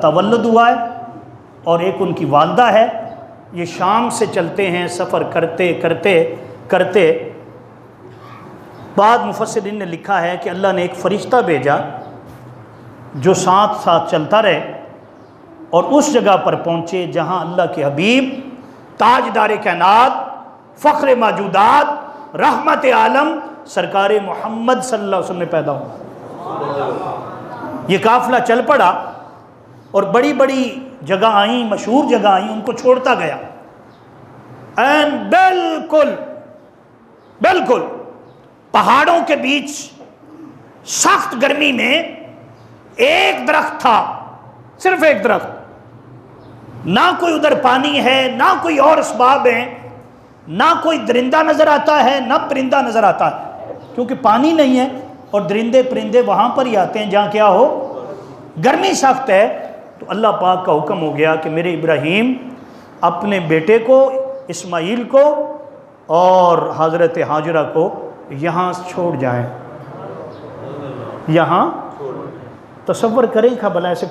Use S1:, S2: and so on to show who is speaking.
S1: तवल्लुद हुआ है और एक उनकी वालदा है। ये शाम से चलते हैं, सफ़र करते करते करते बाद मुफस्सिरीन ने लिखा है कि अल्लाह ने एक फ़रिश्ता भेजा जो साथ साथ चलता रहे और उस जगह पर पहुँचे जहाँ अल्लाह के हबीब ताजदार कायनात फ़ख्र मौजूदात रहमत आलम सरकार मोहम्मद सल्लल्लाहु अलैहि वसल्लम में पैदा हुआ। ये काफ़िला चल पड़ा और बड़ी बड़ी जगह आई, मशहूर जगह आई, उनको छोड़ता गया। एंड बिल्कुल बिल्कुल पहाड़ों के बीच सख्त गर्मी में एक दरख्त था, सिर्फ एक दरख्त, ना कोई उधर पानी है, ना कोई और असबाब है, ना कोई दरिंदा नजर आता है, ना परिंदा नजर आता है, क्योंकि पानी नहीं है और दरिंदे परिंदे वहां पर ही आते हैं जहां क्या हो, गर्मी सख्त है। तो अल्लाह पाक का हुक्म हो गया कि मेरे इब्राहीम अपने बेटे को इस्माइल को और हज़रत हाजरा को यहाँ छोड़ जाएं। यहाँ तसव्वुर करें खा भला ऐसे